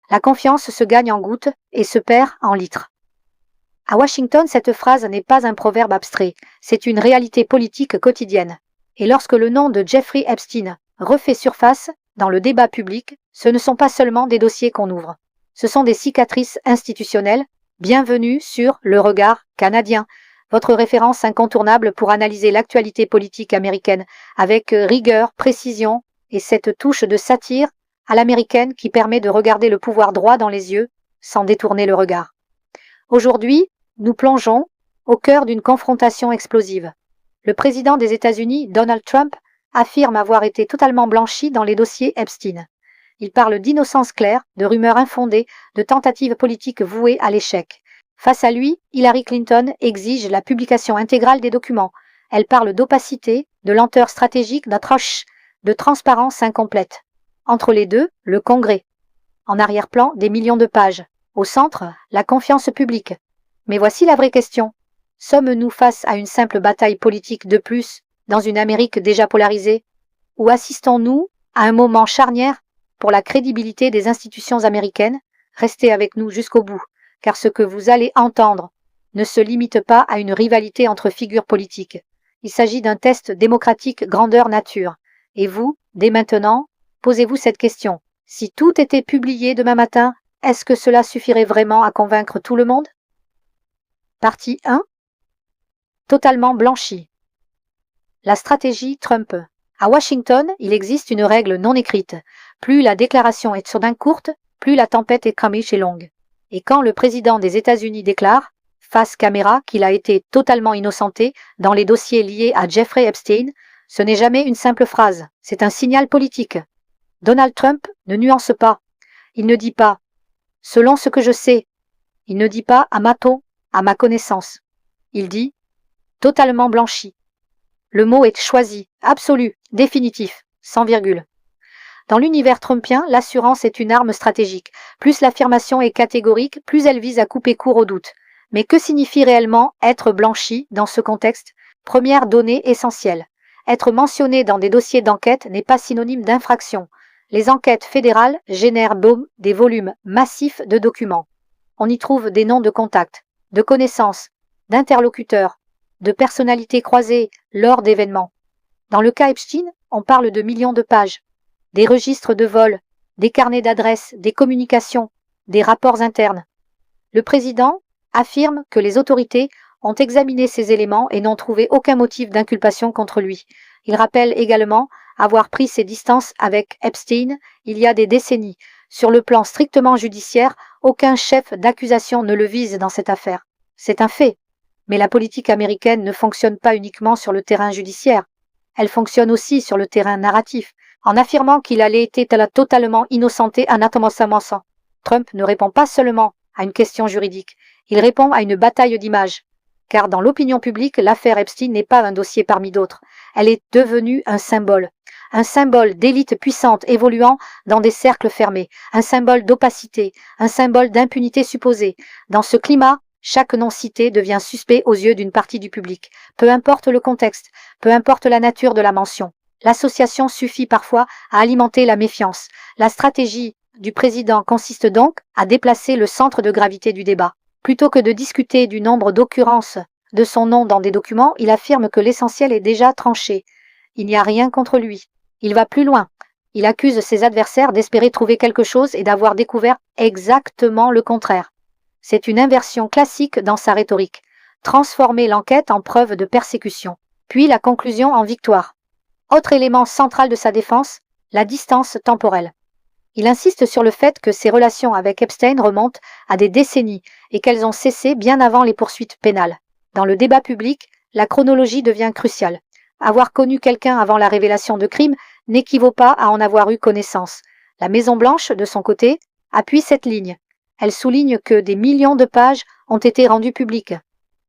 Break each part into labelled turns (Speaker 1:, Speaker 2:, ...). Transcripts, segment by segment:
Speaker 1: La confiance se gagne en gouttes et se perd en litres. À Washington, cette phrase n'est pas un proverbe abstrait, c'est une réalité politique quotidienne. Et lorsque le nom de Jeffrey Epstein refait surface dans le débat public, ce ne sont pas seulement des dossiers qu'on ouvre. Ce sont des cicatrices institutionnelles. Bienvenue sur Le Regard canadien, votre référence incontournable pour analyser l'actualité politique américaine avec rigueur, précision et cette touche de satire à l'américaine qui permet de regarder le pouvoir droit dans les yeux sans détourner le regard. Aujourd'hui, nous plongeons au cœur d'une confrontation explosive. Le président des États-Unis, Donald Trump, affirme avoir été totalement blanchi dans les dossiers Epstein. Il parle d'innocence claire, de rumeurs infondées, de tentatives politiques vouées à l'échec. Face à lui, Hillary Clinton exige la publication intégrale des documents. Elle parle d'opacité, de lenteur stratégique, d'atroche, de transparence incomplète. Entre les deux, le Congrès. En arrière-plan, des millions de pages. Au centre, la confiance publique. Mais voici la vraie question. Sommes-nous face à une simple bataille politique de plus dans une Amérique déjà polarisée? Ou assistons-nous à un moment charnière pour la crédibilité des institutions américaines? Restez avec nous jusqu'au bout, car ce que vous allez entendre ne se limite pas à une rivalité entre figures politiques. Il s'agit d'un test démocratique grandeur nature. Et vous, dès maintenant, posez-vous cette question. Si tout était publié demain matin, est-ce que cela suffirait vraiment à convaincre tout le monde? Partie 1. Totalement blanchi. La stratégie Trump. À Washington, il existe une règle non écrite. Plus la déclaration est soudain courte, plus la tempête est cramiche et longue. Et quand le président des États-Unis déclare, face caméra, qu'il a été totalement innocenté dans les dossiers liés à Jeffrey Epstein, ce n'est jamais une simple phrase, c'est un signal politique. Donald Trump ne nuance pas. Il ne dit pas « selon ce que je sais ». Il ne dit pas « à ma connaissance ». Il dit « totalement blanchi ». Le mot est choisi, absolu, définitif, sans virgule. Dans l'univers trumpien, l'assurance est une arme stratégique. Plus l'affirmation est catégorique, plus elle vise à couper court au doute. Mais que signifie réellement être blanchi dans ce contexte? Première donnée essentielle. Être mentionné dans des dossiers d'enquête n'est pas synonyme d'infraction. Les enquêtes fédérales génèrent des volumes massifs de documents. On y trouve des noms de contacts, de connaissances, d'interlocuteurs, de personnalités croisées lors d'événements. Dans le cas Epstein, on parle de millions de pages, des registres de vol, des carnets d'adresses, des communications, des rapports internes. Le président affirme que les autorités ont examiné ces éléments et n'ont trouvé aucun motif d'inculpation contre lui. Il rappelle également avoir pris ses distances avec Epstein il y a des décennies. Sur le plan strictement judiciaire, aucun chef d'accusation ne le vise dans cette affaire. C'est un fait. Mais la politique américaine ne fonctionne pas uniquement sur le terrain judiciaire. Elle fonctionne aussi sur le terrain narratif. En affirmant qu'il allait été totalement innocenté anatomosamente, Trump ne répond pas seulement à une question juridique, il répond à une bataille d'images. Car dans l'opinion publique, l'affaire Epstein n'est pas un dossier parmi d'autres. Elle est devenue un symbole d'élite puissante évoluant dans des cercles fermés, un symbole d'opacité, un symbole d'impunité supposée. Dans ce climat, chaque nom cité devient suspect aux yeux d'une partie du public. Peu importe le contexte, peu importe la nature de la mention. L'association suffit parfois à alimenter la méfiance. La stratégie du président consiste donc à déplacer le centre de gravité du débat. Plutôt que de discuter du nombre d'occurrences de son nom dans des documents, il affirme que l'essentiel est déjà tranché. Il n'y a rien contre lui. Il va plus loin. Il accuse ses adversaires d'espérer trouver quelque chose et d'avoir découvert exactement le contraire. C'est une inversion classique dans sa rhétorique. Transformer l'enquête en preuve de persécution, puis la conclusion en victoire. Autre élément central de sa défense, la distance temporelle. Il insiste sur le fait que ses relations avec Epstein remontent à des décennies et qu'elles ont cessé bien avant les poursuites pénales. Dans le débat public, la chronologie devient cruciale. Avoir connu quelqu'un avant la révélation de crimes n'équivaut pas à en avoir eu connaissance. La Maison-Blanche, de son côté, appuie cette ligne. Elle souligne que des millions de pages ont été rendues publiques.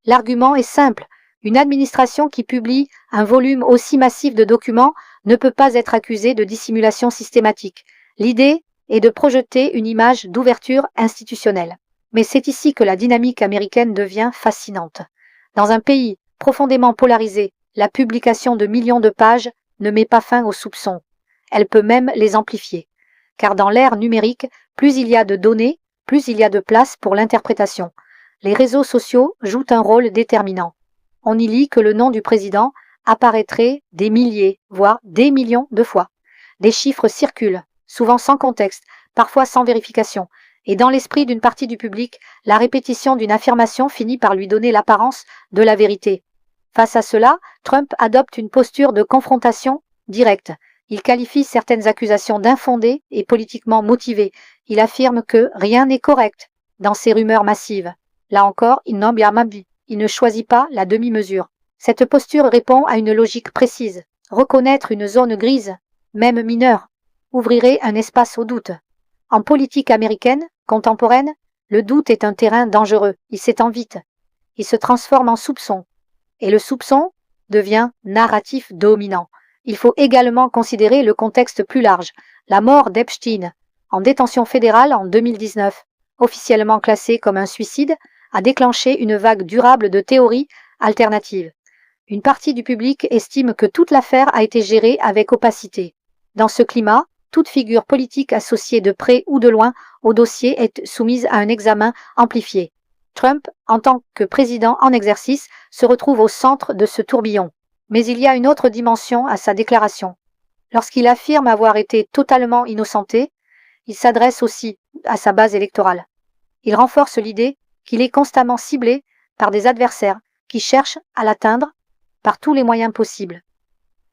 Speaker 1: L'argument est simple. Une administration qui publie un volume aussi massif de documents ne peut pas être accusée de dissimulation systématique. L'idée est de projeter une image d'ouverture institutionnelle. Mais c'est ici que la dynamique américaine devient fascinante. Dans un pays profondément polarisé, la publication de millions de pages ne met pas fin aux soupçons. Elle peut même les amplifier. car dans l'ère numérique, plus il y a de données, plus il y a de place pour l'interprétation. Les réseaux sociaux jouent un rôle déterminant. On y lit que le nom du président apparaîtrait des milliers, voire des millions de fois. Des chiffres circulent, souvent sans contexte, parfois sans vérification, et dans l'esprit d'une partie du public, la répétition d'une affirmation finit par lui donner l'apparence de la vérité. Face à cela, Trump adopte une posture de confrontation directe. Il qualifie certaines accusations d'infondées et politiquement motivées. Il affirme que rien n'est correct dans ces rumeurs massives. Là encore, il ne choisit pas la demi-mesure. Cette posture répond à une logique précise. Reconnaître une zone grise, même mineure, ouvrirait un espace au doute. En politique américaine, contemporaine, le doute est un terrain dangereux. Il s'étend vite. Il se transforme en soupçon. Et le soupçon devient narratif dominant. Il faut également considérer le contexte plus large. La mort d'Epstein, en détention fédérale en 2019, officiellement classée comme un suicide, a déclenché une vague durable de théories alternatives. Une partie du public estime que toute l'affaire a été gérée avec opacité. Dans ce climat, toute figure politique associée de près ou de loin au dossier est soumise à un examen amplifié. Trump, en tant que président en exercice, se retrouve au centre de ce tourbillon. Mais il y a une autre dimension à sa déclaration. Lorsqu'il affirme avoir été totalement innocenté, il s'adresse aussi à sa base électorale. Il renforce l'idée qu'il est constamment ciblé par des adversaires qui cherchent à l'atteindre par tous les moyens possibles.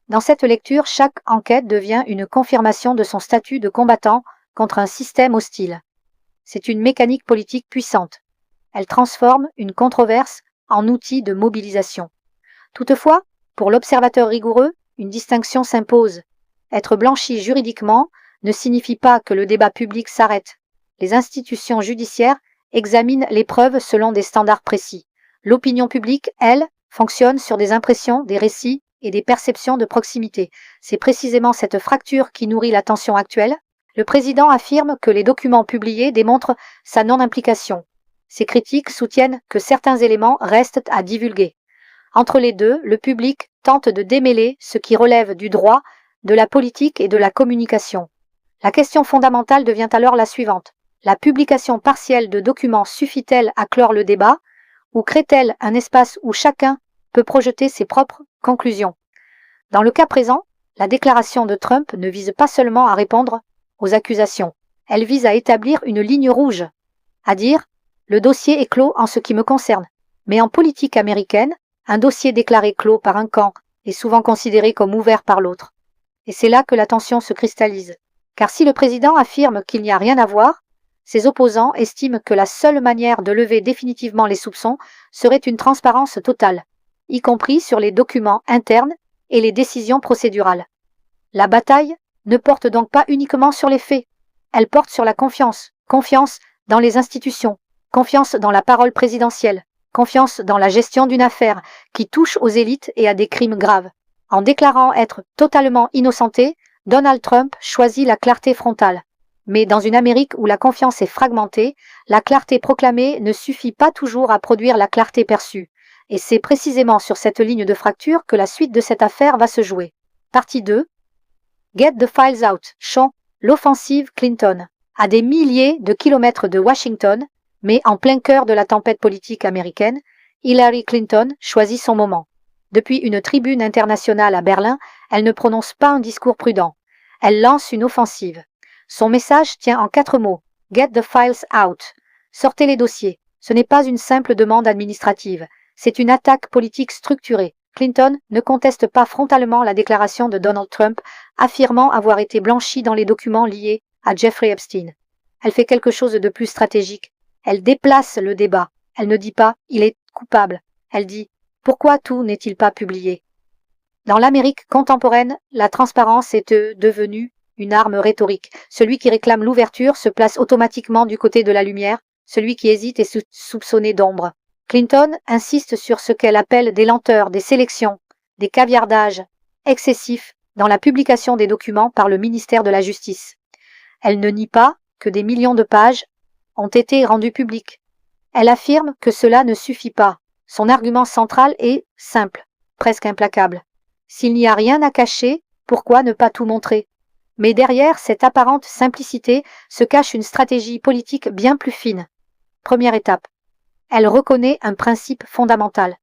Speaker 1: Dans cette lecture, chaque enquête devient une confirmation de son statut de combattant contre un système hostile. C'est une mécanique politique puissante. Elle transforme une controverse en outil de mobilisation. Toutefois, pour l'observateur rigoureux, une distinction s'impose. Être blanchi juridiquement ne signifie pas que le débat public s'arrête. Les institutions judiciaires examinent les preuves selon des standards précis. L'opinion publique, elle, fonctionne sur des impressions, des récits et des perceptions de proximité. C'est précisément cette fracture qui nourrit la tension actuelle. Le président affirme que les documents publiés démontrent sa non-implication. Ses critiques soutiennent que certains éléments restent à divulguer. Entre les deux, le public tente de démêler ce qui relève du droit, de la politique et de la communication. La question fondamentale devient alors la suivante. La publication partielle de documents suffit-elle à clore le débat ou crée-t-elle un espace où chacun peut projeter ses propres conclusions? Dans le cas présent, la déclaration de Trump ne vise pas seulement à répondre aux accusations. Elle vise à établir une ligne rouge, à dire « le dossier est clos en ce qui me concerne ». Mais en politique américaine, un dossier déclaré clos par un camp est souvent considéré comme ouvert par l'autre. Et c'est là que la tension se cristallise. Car si le président affirme qu'il n'y a rien à voir, ses opposants estiment que la seule manière de lever définitivement les soupçons serait une transparence totale, y compris sur les documents internes et les décisions procédurales. La bataille ne porte donc pas uniquement sur les faits, elle porte sur la confiance, confiance dans les institutions, confiance dans la parole présidentielle, confiance dans la gestion d'une affaire qui touche aux élites et à des crimes graves. En déclarant être totalement innocenté, Donald Trump choisit la clarté frontale. Mais dans une Amérique où la confiance est fragmentée, la clarté proclamée ne suffit pas toujours à produire la clarté perçue. Et c'est précisément sur cette ligne de fracture que la suite de cette affaire va se jouer. Partie 2. Get the files out. Chant, l'offensive Clinton. À des milliers de kilomètres de Washington, mais en plein cœur de la tempête politique américaine, Hillary Clinton choisit son moment. Depuis une tribune internationale à Berlin, elle ne prononce pas un discours prudent. Elle lance une offensive. Son message tient en 4 mots. Get the files out. Sortez les dossiers. Ce n'est pas une simple demande administrative. C'est une attaque politique structurée. Clinton ne conteste pas frontalement la déclaration de Donald Trump, affirmant avoir été blanchi dans les documents liés à Jeffrey Epstein. Elle fait quelque chose de plus stratégique. Elle déplace le débat. Elle ne dit pas « il est coupable ». Elle dit « pourquoi tout n'est-il pas publié ?» Dans l'Amérique contemporaine, la transparence est devenue une arme rhétorique. Celui qui réclame l'ouverture se place automatiquement du côté de la lumière, celui qui hésite est soupçonné d'ombre. Clinton insiste sur ce qu'elle appelle des lenteurs, des sélections, des caviardages excessifs dans la publication des documents par le ministère de la Justice. Elle ne nie pas que des millions de pages ont été rendues publiques. Elle affirme que cela ne suffit pas. Son argument central est simple, presque implacable. S'il n'y a rien à cacher, pourquoi ne pas tout montrer? Mais derrière cette apparente simplicité se cache une stratégie politique bien plus fine. Première étape. Elle reconnaît un principe fondamental.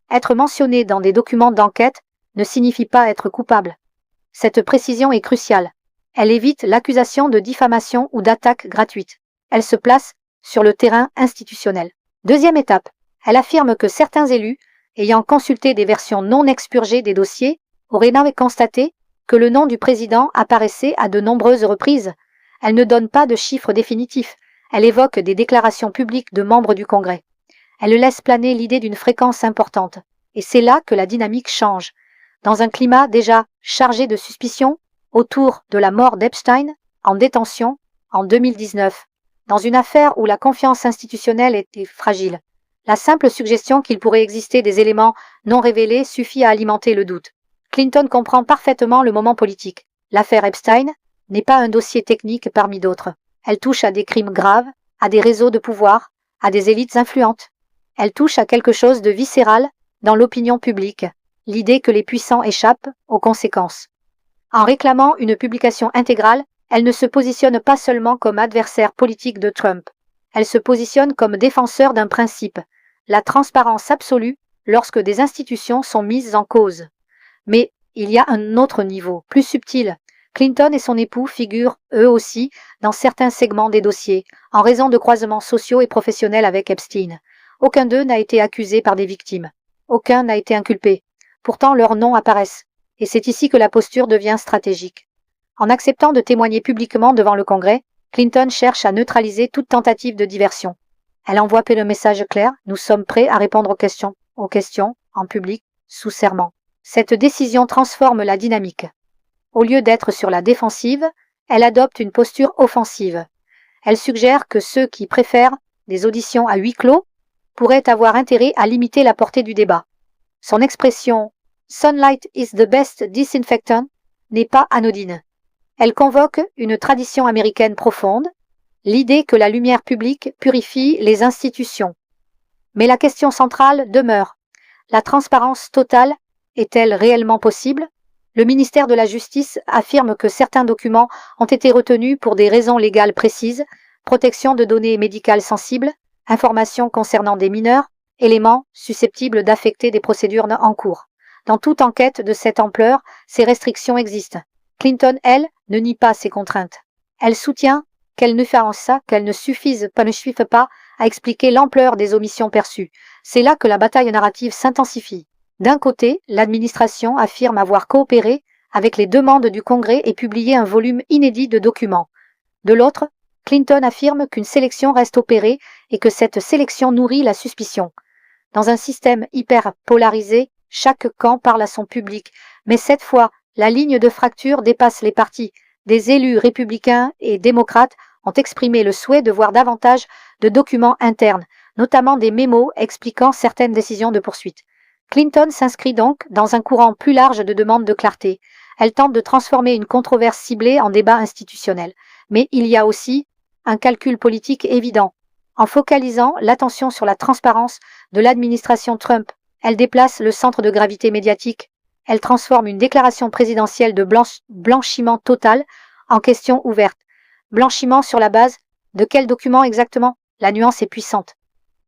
Speaker 1: Être mentionné dans des documents d'enquête ne signifie pas être coupable. Cette précision est cruciale. Elle évite l'accusation de diffamation ou d'attaque gratuite. Elle se place sur le terrain institutionnel. Deuxième étape. Elle affirme que certains élus, ayant consulté des versions non expurgées des dossiers, auraient constaté que le nom du président apparaissait à de nombreuses reprises. Elle ne donne pas de chiffres définitifs. Elle évoque des déclarations publiques de membres du Congrès. Elle laisse planer l'idée d'une fréquence importante. Et c'est là que la dynamique change. Dans un climat déjà chargé de suspicions autour de la mort d'Epstein, en détention, en 2019, dans une affaire où la confiance institutionnelle était fragile, la simple suggestion qu'il pourrait exister des éléments non révélés suffit à alimenter le doute. Clinton comprend parfaitement le moment politique. L'affaire Epstein n'est pas un dossier technique parmi d'autres. Elle touche à des crimes graves, à des réseaux de pouvoir, à des élites influentes. Elle touche à quelque chose de viscéral dans l'opinion publique, l'idée que les puissants échappent aux conséquences. En réclamant une publication intégrale, elle ne se positionne pas seulement comme adversaire politique de Trump. Elle se positionne comme défenseur d'un principe, la transparence absolue lorsque des institutions sont mises en cause. Mais il y a un autre niveau, plus subtil. Clinton et son époux figurent, eux aussi, dans certains segments des dossiers, en raison de croisements sociaux et professionnels avec Epstein. Aucun d'eux n'a été accusé par des victimes. Aucun n'a été inculpé. Pourtant, leurs noms apparaissent. Et c'est ici que la posture devient stratégique. En acceptant de témoigner publiquement devant le Congrès, Clinton cherche à neutraliser toute tentative de diversion. Elle envoie le message clair, nous sommes prêts à répondre aux questions, en public, sous serment. Cette décision transforme la dynamique. Au lieu d'être sur la défensive, elle adopte une posture offensive. Elle suggère que ceux qui préfèrent des auditions à huis clos pourraient avoir intérêt à limiter la portée du débat. Son expression « Sunlight is the best disinfectant » n'est pas anodine. Elle convoque une tradition américaine profonde, l'idée que la lumière publique purifie les institutions. Mais la question centrale demeure. La transparence totale est-elle réellement possible? Le ministère de la Justice affirme que certains documents ont été retenus pour des raisons légales précises, protection de données médicales sensibles, informations concernant des mineurs, éléments susceptibles d'affecter des procédures en cours. Dans toute enquête de cette ampleur, ces restrictions existent. Clinton, elle, ne nie pas ces contraintes. Elle soutient qu'elles ne suffisent pas à expliquer l'ampleur des omissions perçues. C'est là que la bataille narrative s'intensifie. D'un côté, l'administration affirme avoir coopéré avec les demandes du Congrès et publié un volume inédit de documents. De l'autre, Clinton affirme qu'une sélection reste opérée et que cette sélection nourrit la suspicion. Dans un système hyper polarisé, chaque camp parle à son public, mais cette fois, la ligne de fracture dépasse les partis. Des élus républicains et démocrates ont exprimé le souhait de voir davantage de documents internes, notamment des mémos expliquant certaines décisions de poursuite. Clinton s'inscrit donc dans un courant plus large de demandes de clarté. Elle tente de transformer une controverse ciblée en débat institutionnel. Mais il y a aussi un calcul politique évident. En focalisant l'attention sur la transparence de l'administration Trump, elle déplace le centre de gravité médiatique. Elle transforme une déclaration présidentielle de blanchiment total en question ouverte. Blanchiment sur la base de quel document exactement? La nuance est puissante.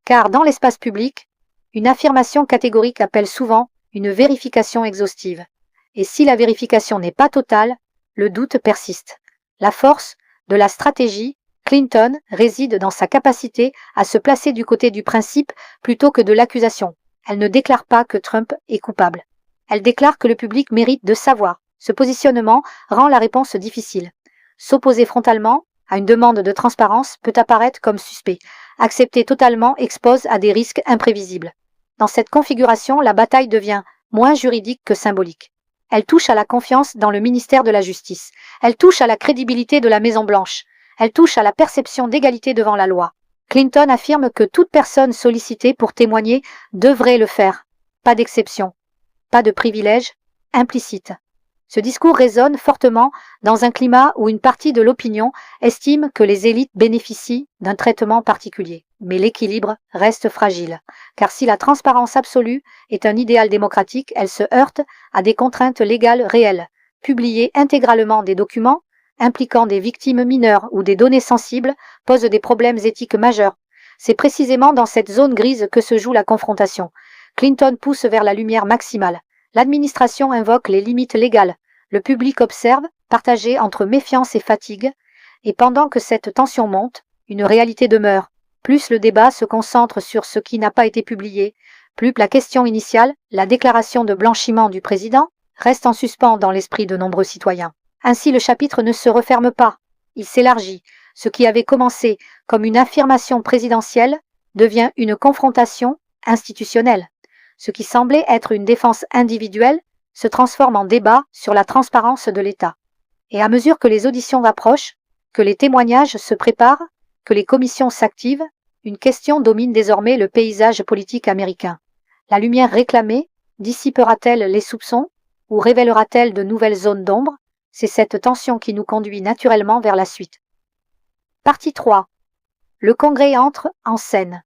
Speaker 1: Car dans l'espace public, une affirmation catégorique appelle souvent une vérification exhaustive. Et si la vérification n'est pas totale, le doute persiste. La force de la stratégie Clinton réside dans sa capacité à se placer du côté du principe plutôt que de l'accusation. Elle ne déclare pas que Trump est coupable. Elle déclare que le public mérite de savoir. Ce positionnement rend la réponse difficile. S'opposer frontalement à une demande de transparence peut apparaître comme suspect. Accepter totalement expose à des risques imprévisibles. Dans cette configuration, la bataille devient moins juridique que symbolique. Elle touche à la confiance dans le ministère de la Justice. Elle touche à la crédibilité de la Maison-Blanche. Elle touche à la perception d'égalité devant la loi. Clinton affirme que toute personne sollicitée pour témoigner devrait le faire. Pas d'exception. Pas de privilège implicite. Ce discours résonne fortement dans un climat où une partie de l'opinion estime que les élites bénéficient d'un traitement particulier. Mais l'équilibre reste fragile, car si la transparence absolue est un idéal démocratique, elle se heurte à des contraintes légales réelles. Publier intégralement des documents impliquant des victimes mineures ou des données sensibles, posent des problèmes éthiques majeurs. C'est précisément dans cette zone grise que se joue la confrontation. Clinton pousse vers la lumière maximale. L'administration invoque les limites légales. Le public observe, partagé entre méfiance et fatigue. Et pendant que cette tension monte, une réalité demeure. Plus le débat se concentre sur ce qui n'a pas été publié, plus la question initiale, la déclaration de blanchiment du président, reste en suspens dans l'esprit de nombreux citoyens. Ainsi le chapitre ne se referme pas, il s'élargit. Ce qui avait commencé comme une affirmation présidentielle devient une confrontation institutionnelle. Ce qui semblait être une défense individuelle se transforme en débat sur la transparence de l'État. Et à mesure que les auditions approchent, que les témoignages se préparent, que les commissions s'activent, une question domine désormais le paysage politique américain. La lumière réclamée dissipera-t-elle les soupçons ou révélera-t-elle de nouvelles zones d'ombre? C'est cette tension qui nous conduit naturellement vers la suite. Partie 3. Le Congrès entre en scène.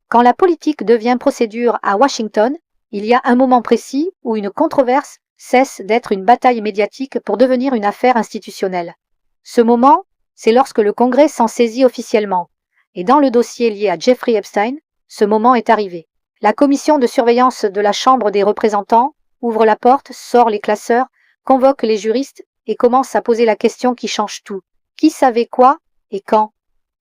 Speaker 1: Quand la politique devient procédure à Washington, il y a un moment précis où une controverse cesse d'être une bataille médiatique pour devenir une affaire institutionnelle. Ce moment, c'est lorsque le Congrès s'en saisit officiellement. Et dans le dossier lié à Jeffrey Epstein, ce moment est arrivé. La commission de surveillance de la Chambre des représentants ouvre la porte, sort les classeurs, convoque les juristes et commence à poser la question qui change tout. Qui savait quoi et quand?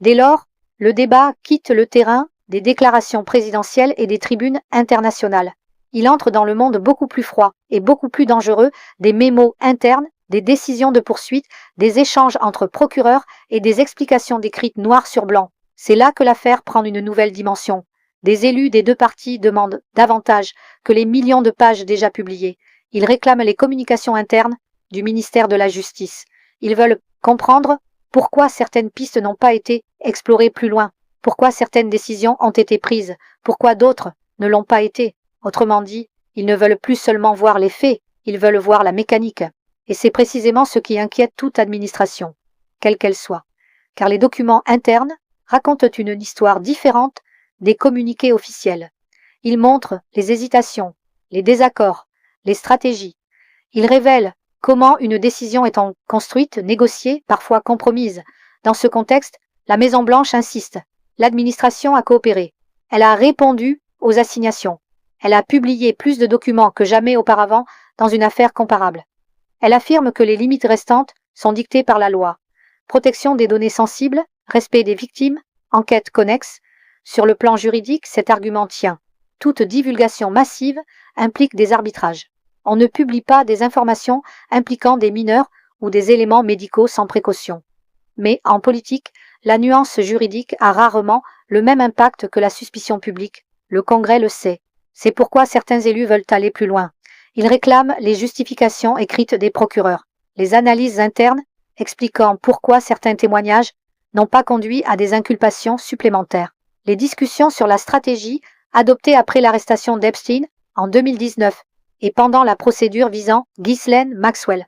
Speaker 1: Dès lors, le débat quitte le terrain des déclarations présidentielles et des tribunes internationales. Il entre dans le monde beaucoup plus froid et beaucoup plus dangereux des mémos internes, des décisions de poursuite, des échanges entre procureurs et des explications décrites noir sur blanc. C'est là que l'affaire prend une nouvelle dimension. Des élus des deux partis demandent davantage que les millions de pages déjà publiées. Ils réclament les communications internes du ministère de la Justice. Ils veulent comprendre pourquoi certaines pistes n'ont pas été explorées plus loin, pourquoi certaines décisions ont été prises, pourquoi d'autres ne l'ont pas été. Autrement dit, ils ne veulent plus seulement voir les faits, ils veulent voir la mécanique. Et c'est précisément ce qui inquiète toute administration, quelle qu'elle soit. Car les documents internes racontent une histoire différente des communiqués officiels. Ils montrent les hésitations, les désaccords, les stratégies. Ils révèlent comment une décision est construite, négociée, parfois compromise. Dans ce contexte, la Maison-Blanche insiste. L'administration a coopéré. Elle a répondu aux assignations. Elle a publié plus de documents que jamais auparavant dans une affaire comparable. Elle affirme que les limites restantes sont dictées par la loi. Protection des données sensibles, respect des victimes, enquête connexe. Sur le plan juridique, cet argument tient. Toute divulgation massive implique des arbitrages. On ne publie pas des informations impliquant des mineurs ou des éléments médicaux sans précaution. Mais en politique, la nuance juridique a rarement le même impact que la suspicion publique. Le Congrès le sait. C'est pourquoi certains élus veulent aller plus loin. Ils réclament les justifications écrites des procureurs, les analyses internes expliquant pourquoi certains témoignages n'ont pas conduit à des inculpations supplémentaires. Les discussions sur la stratégie adoptée après l'arrestation d'Epstein en 2019 et pendant la procédure visant Ghislaine Maxwell.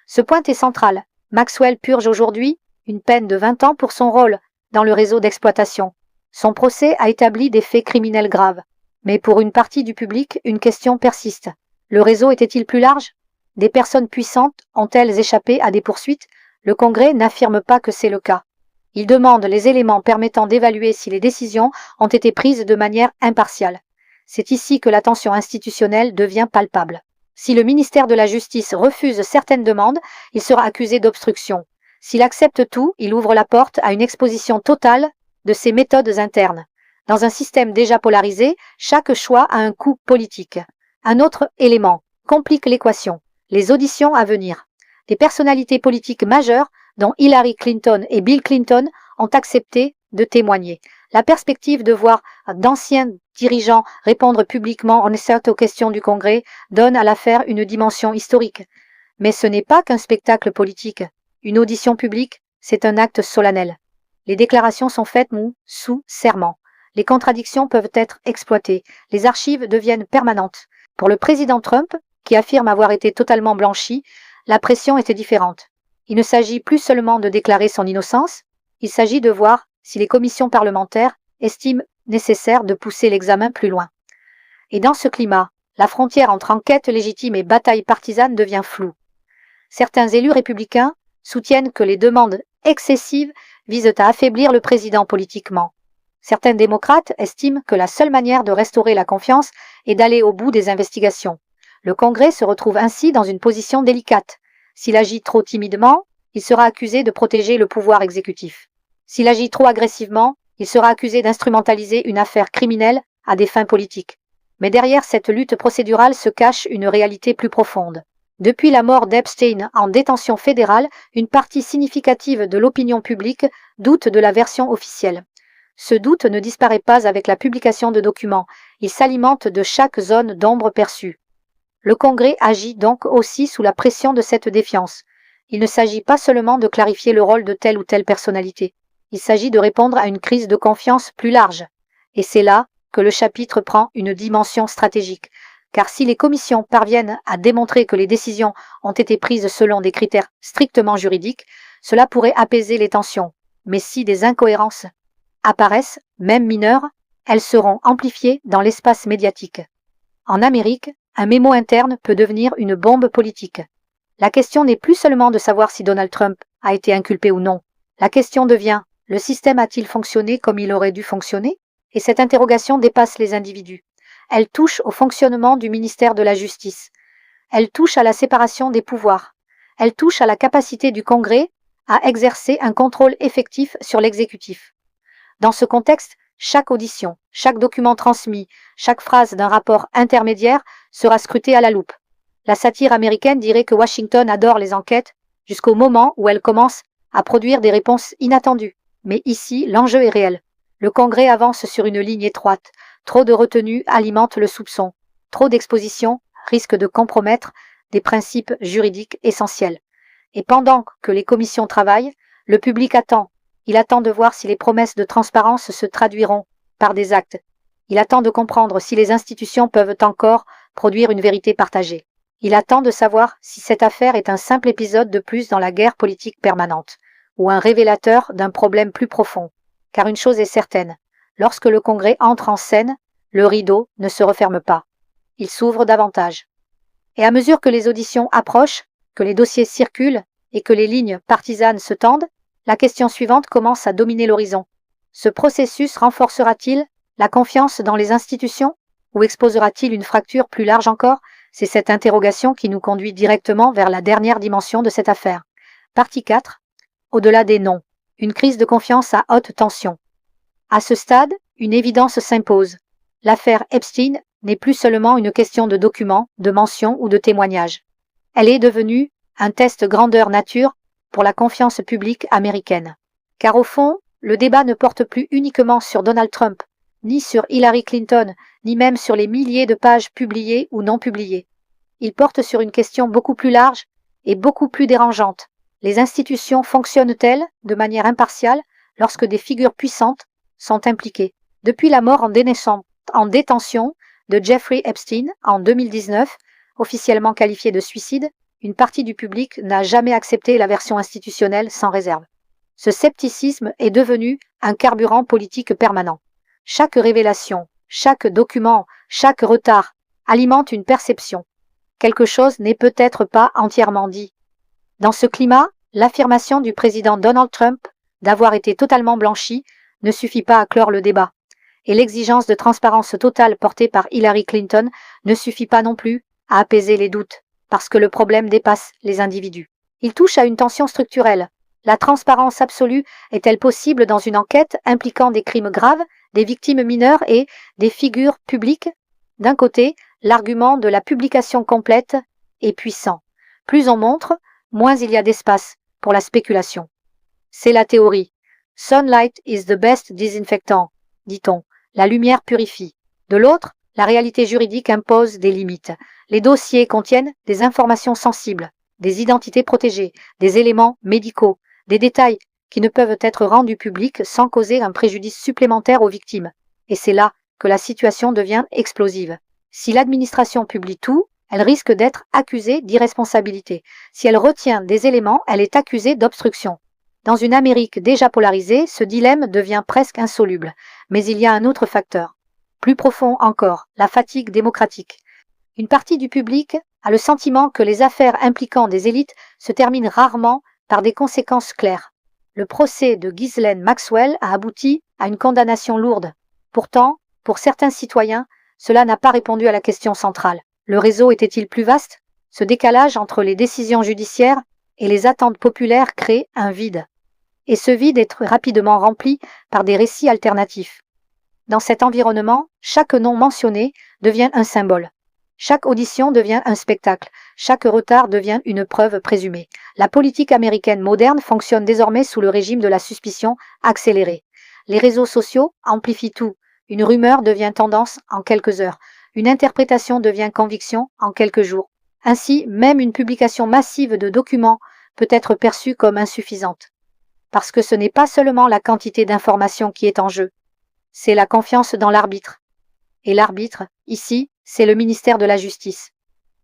Speaker 1: Ce point est central. Maxwell purge aujourd'hui une peine de 20 ans pour son rôle dans le réseau d'exploitation. Son procès a établi des faits criminels graves. Mais pour une partie du public, une question persiste. Le réseau était-il plus large? Des personnes puissantes ont-elles échappé à des poursuites? Le Congrès n'affirme pas que c'est le cas. Il demande les éléments permettant d'évaluer si les décisions ont été prises de manière impartiale. C'est ici que la tension institutionnelle devient palpable. Si le ministère de la Justice refuse certaines demandes, il sera accusé d'obstruction. S'il accepte tout, il ouvre la porte à une exposition totale de ses méthodes internes. Dans un système déjà polarisé, chaque choix a un coût politique. Un autre élément complique l'équation, les auditions à venir. Des personnalités politiques majeures, dont Hillary Clinton et Bill Clinton, ont accepté de témoigner. La perspective de voir d'anciens dirigeants répondre publiquement en aux questions du Congrès donne à l'affaire une dimension historique. Mais ce n'est pas qu'un spectacle politique. Une audition publique, c'est un acte solennel. Les déclarations sont faites sous serment. Les contradictions peuvent être exploitées. Les archives deviennent permanentes. Pour le président Trump, qui affirme avoir été totalement blanchi, la pression était différente. Il ne s'agit plus seulement de déclarer son innocence, il s'agit de voir si les commissions parlementaires estiment nécessaire de pousser l'examen plus loin. Et dans ce climat, la frontière entre enquête légitime et bataille partisane devient floue. Certains élus républicains soutiennent que les demandes excessives visent à affaiblir le président politiquement. Certains démocrates estiment que la seule manière de restaurer la confiance est d'aller au bout des investigations. Le Congrès se retrouve ainsi dans une position délicate. S'il agit trop timidement, il sera accusé de protéger le pouvoir exécutif. S'il agit trop agressivement, il sera accusé d'instrumentaliser une affaire criminelle à des fins politiques. Mais derrière cette lutte procédurale se cache une réalité plus profonde. Depuis la mort d'Epstein en détention fédérale, une partie significative de l'opinion publique doute de la version officielle. Ce doute ne disparaît pas avec la publication de documents, il s'alimente de chaque zone d'ombre perçue. Le Congrès agit donc aussi sous la pression de cette défiance. Il ne s'agit pas seulement de clarifier le rôle de telle ou telle personnalité, il s'agit de répondre à une crise de confiance plus large. Et c'est là que le chapitre prend une dimension stratégique. Car si les commissions parviennent à démontrer que les décisions ont été prises selon des critères strictement juridiques, cela pourrait apaiser les tensions. Mais si des incohérences apparaissent, même mineures, elles seront amplifiées dans l'espace médiatique. En Amérique, un mémo interne peut devenir une bombe politique. La question n'est plus seulement de savoir si Donald Trump a été inculpé ou non. La question devient, le système a-t-il fonctionné comme il aurait dû fonctionner? Et cette interrogation dépasse les individus. Elle touche au fonctionnement du ministère de la Justice. Elle touche à la séparation des pouvoirs. Elle touche à la capacité du Congrès à exercer un contrôle effectif sur l'exécutif. Dans ce contexte, chaque audition, chaque document transmis, chaque phrase d'un rapport intermédiaire sera scrutée à la loupe. La satire américaine dirait que Washington adore les enquêtes jusqu'au moment où elle commence à produire des réponses inattendues. Mais ici, l'enjeu est réel. Le Congrès avance sur une ligne étroite. Trop de retenue alimente le soupçon. Trop d'exposition risque de compromettre des principes juridiques essentiels. Et pendant que les commissions travaillent, le public attend. Il attend de voir si les promesses de transparence se traduiront par des actes. Il attend de comprendre si les institutions peuvent encore produire une vérité partagée. Il attend de savoir si cette affaire est un simple épisode de plus dans la guerre politique permanente, ou un révélateur d'un problème plus profond. Car une chose est certaine, lorsque le Congrès entre en scène, le rideau ne se referme pas. Il s'ouvre davantage. Et à mesure que les auditions approchent, que les dossiers circulent et que les lignes partisanes se tendent, la question suivante commence à dominer l'horizon. Ce processus renforcera-t-il la confiance dans les institutions ou exposera-t-il une fracture plus large encore? C'est cette interrogation qui nous conduit directement vers la dernière dimension de cette affaire. Partie 4. Au-delà des noms. Une crise de confiance à haute tension. À ce stade, une évidence s'impose. L'affaire Epstein n'est plus seulement une question de documents, de mentions ou de témoignages. Elle est devenue un test grandeur nature pour la confiance publique américaine. Car au fond, le débat ne porte plus uniquement sur Donald Trump, ni sur Hillary Clinton, ni même sur les milliers de pages publiées ou non publiées. Il porte sur une question beaucoup plus large et beaucoup plus dérangeante. Les institutions fonctionnent-elles de manière impartiale lorsque des figures puissantes sont impliquées? Depuis la mort en détention de Jeffrey Epstein en 2019, officiellement qualifié de suicide, une partie du public n'a jamais accepté la version institutionnelle sans réserve. Ce scepticisme est devenu un carburant politique permanent. Chaque révélation, chaque document, chaque retard alimente une perception. Quelque chose n'est peut-être pas entièrement dit. Dans ce climat, l'affirmation du président Donald Trump d'avoir été totalement blanchi ne suffit pas à clore le débat. Et l'exigence de transparence totale portée par Hillary Clinton ne suffit pas non plus à apaiser les doutes, parce que le problème dépasse les individus. Il touche à une tension structurelle. La transparence absolue est-elle possible dans une enquête impliquant des crimes graves, des victimes mineures et des figures publiques? D'un côté, l'argument de la publication complète est puissant. Plus on montre, moins il y a d'espace pour la spéculation. C'est la théorie. Sunlight is the best disinfectant, dit-on. La lumière purifie. De l'autre, la réalité juridique impose des limites. Les dossiers contiennent des informations sensibles, des identités protégées, des éléments médicaux, des détails qui ne peuvent être rendus publics sans causer un préjudice supplémentaire aux victimes. Et c'est là que la situation devient explosive. Si l'administration publie tout, elle risque d'être accusée d'irresponsabilité. Si elle retient des éléments, elle est accusée d'obstruction. Dans une Amérique déjà polarisée, ce dilemme devient presque insoluble. Mais il y a un autre facteur. Plus profond encore, la fatigue démocratique. Une partie du public a le sentiment que les affaires impliquant des élites se terminent rarement par des conséquences claires. Le procès de Ghislaine Maxwell a abouti à une condamnation lourde. Pourtant, pour certains citoyens, cela n'a pas répondu à la question centrale. Le réseau était-il plus vaste? Ce décalage entre les décisions judiciaires et les attentes populaires crée un vide. Et ce vide est rapidement rempli par des récits alternatifs. Dans cet environnement, chaque nom mentionné devient un symbole. Chaque audition devient un spectacle. Chaque retard devient une preuve présumée. La politique américaine moderne fonctionne désormais sous le régime de la suspicion accélérée. Les réseaux sociaux amplifient tout. Une rumeur devient tendance en quelques heures. Une interprétation devient conviction en quelques jours. Ainsi, même une publication massive de documents peut être perçue comme insuffisante. Parce que ce n'est pas seulement la quantité d'informations qui est en jeu, c'est la confiance dans l'arbitre. Et l'arbitre, ici, c'est le ministère de la Justice.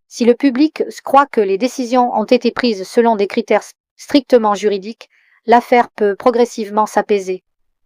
Speaker 1: Si le public croit que les décisions ont été prises selon des critères strictement juridiques, l'affaire peut progressivement s'apaiser.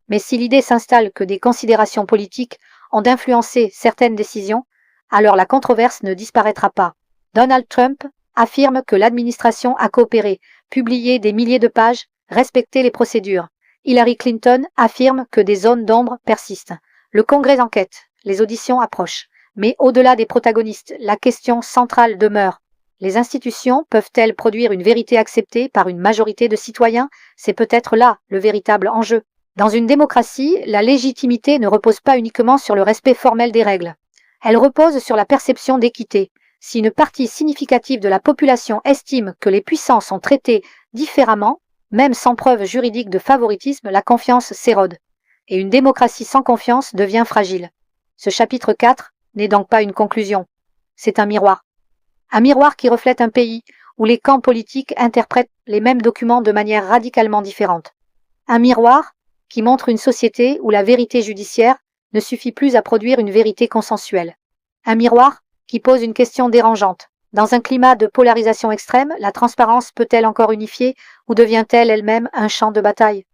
Speaker 1: Mais si l'idée s'installe que des considérations politiques ont influencé certaines décisions, alors la controverse ne disparaîtra pas. Donald Trump affirme que l'administration a coopéré, publié des milliers de pages, respecté les procédures. Hillary Clinton affirme que des zones d'ombre persistent. Le Congrès enquête, les auditions approchent. Mais au-delà des protagonistes, la question centrale demeure. Les institutions peuvent-elles produire une vérité acceptée par une majorité de citoyens? C'est peut-être là le véritable enjeu. Dans une démocratie, la légitimité ne repose pas uniquement sur le respect formel des règles. Elle repose sur la perception d'équité. Si une partie significative de la population estime que les puissants sont traités différemment, même sans preuve juridique de favoritisme, la confiance s'érode. Et une démocratie sans confiance devient fragile. Ce chapitre 4 n'est donc pas une conclusion. C'est un miroir. Un miroir qui reflète un pays où les camps politiques interprètent les mêmes documents de manière radicalement différente. Un miroir qui montre une société où la vérité judiciaire ne suffit plus à produire une vérité consensuelle. Un miroir qui pose une question dérangeante. Dans un climat de polarisation extrême, la transparence peut-elle encore unifier ou devient-elle elle-même un champ de bataille?